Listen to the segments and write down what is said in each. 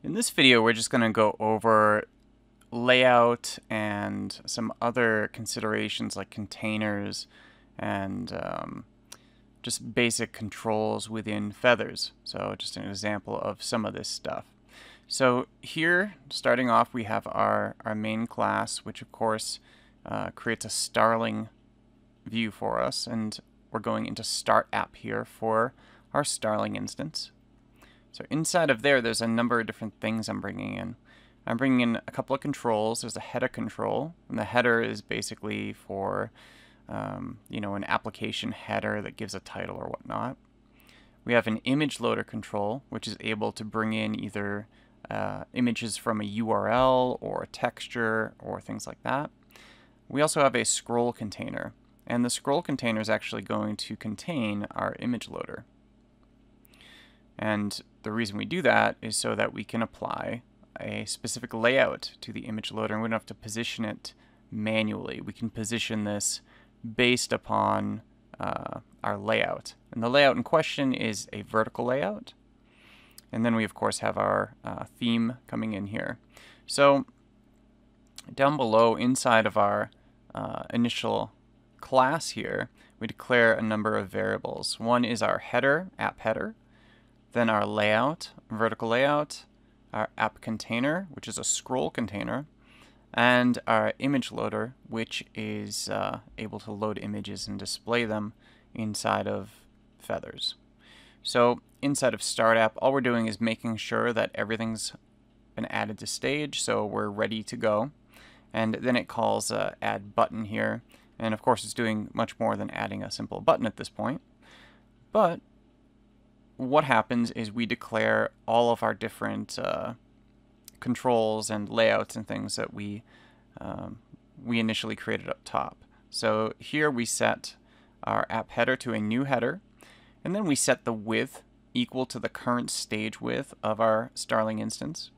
In this video, we're just going to go over layout and some other considerations like containers and just basic controls within feathers. So just an example of some of this stuff. So here, starting off, we have our main class, which of course creates a starling view for us, and we're going into Start App here for our starling instance. So inside of there's a number of different things I'm bringing in. I'm bringing in a couple of controls. There's a header control, and the header is basically for an application header that gives a title or whatnot. We have an image loader control, which is able to bring in either images from a URL or a texture or things like that. We also have a scroll container, and the scroll container is actually going to contain our image loader. And the reason we do that is so that we can apply a specific layout to the image loader, and we don't have to position it manually. We can position this based upon our layout. And the layout in question is a vertical layout. And then we, of course, have our theme coming in here. So down below, inside of our initial class here, we declare a number of variables. One is our header, app header, then our layout, vertical layout, our app container, which is a scroll container, and our image loader, which is able to load images and display them inside of feathers. So inside of Start App, all we're doing is making sure that everything's been added to stage, so we're ready to go. And then it calls add button here, and of course it's doing much more than adding a simple button at this point. But what happens is we declare all of our different controls and layouts and things that we initially created up top. So here we set our app header to a new header, and then we set the width equal to the current stage width of our starling instance.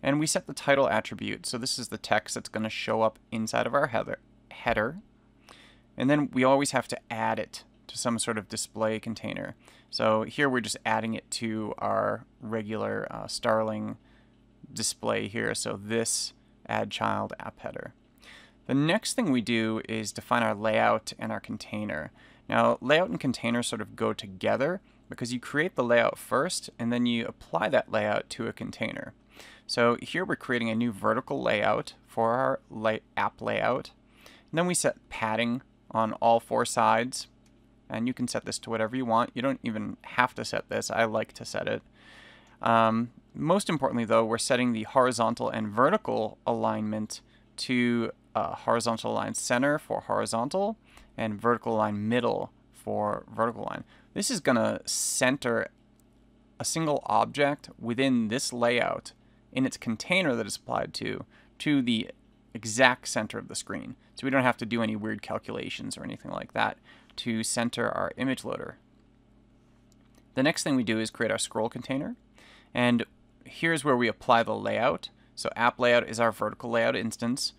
And we set the title attribute, so this is the text that's going to show up inside of our header. And then we always have to add it to some sort of display container. So here we're just adding it to our regular starling display here. So this add child app header. The next thing we do is define our layout and our container. Now, layout and container sort of go together because you create the layout first and then you apply that layout to a container. So here we're creating a new vertical layout for our app layout. And then we set padding on all four sides. And you can set this to whatever you want. You don't even have to set this. I like to set it. Most importantly, though, we're setting the horizontal and vertical alignment to horizontal line center for horizontal and vertical line middle for vertical line. This is going to center a single object within this layout in its container that is applied to the exact center of the screen. So we don't have to do any weird calculations or anything like that to center our image loader. The next thing we do is create our scroll container, and here's where we apply the layout. So app layout is our vertical layout instance.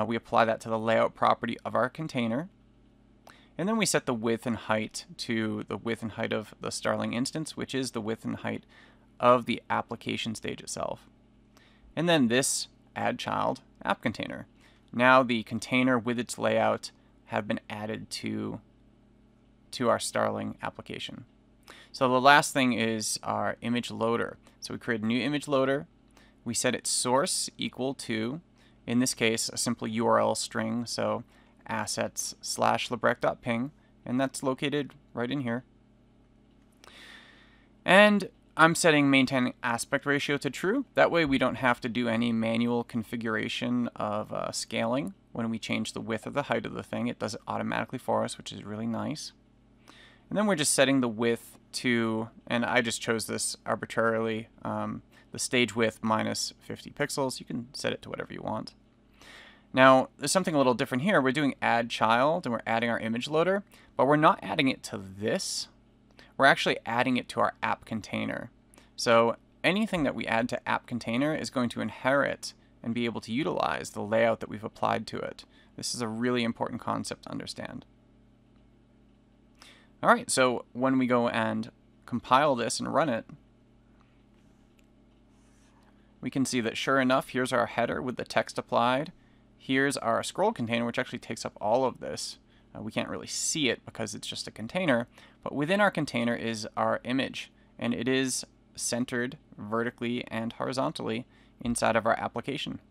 We apply that to the layout property of our container, and then we set the width and height to the width and height of the starling instance, which is the width and height of the application stage itself. And then this add child app container. Now the container with its layout have been added to our starling application. So the last thing is our image loader. So we create a new image loader. We set its source equal to, in this case, a simple URL string, so assets/lebrecht.ping, and that's located right in here. And I'm setting maintain aspect ratio to true. That way we don't have to do any manual configuration of scaling. When we change the width or the height of the thing, it does it automatically for us, which is really nice. And then we're just setting the width to, and I just chose this arbitrarily, the stage width minus 50 pixels. You can set it to whatever you want. Now, there's something a little different here. We're doing add child, and we're adding our image loader, but we're not adding it to this. We're actually adding it to our app container. So anything that we add to app container is going to inherit and be able to utilize the layout that we've applied to it. This is a really important concept to understand. All right, so when we go and compile this and run it, we can see that sure enough, here's our header with the text applied. Here's our scroll container, which actually takes up all of this. We can't really see it because it's just a container, but within our container is our image, and it is centered vertically and horizontally inside of our application.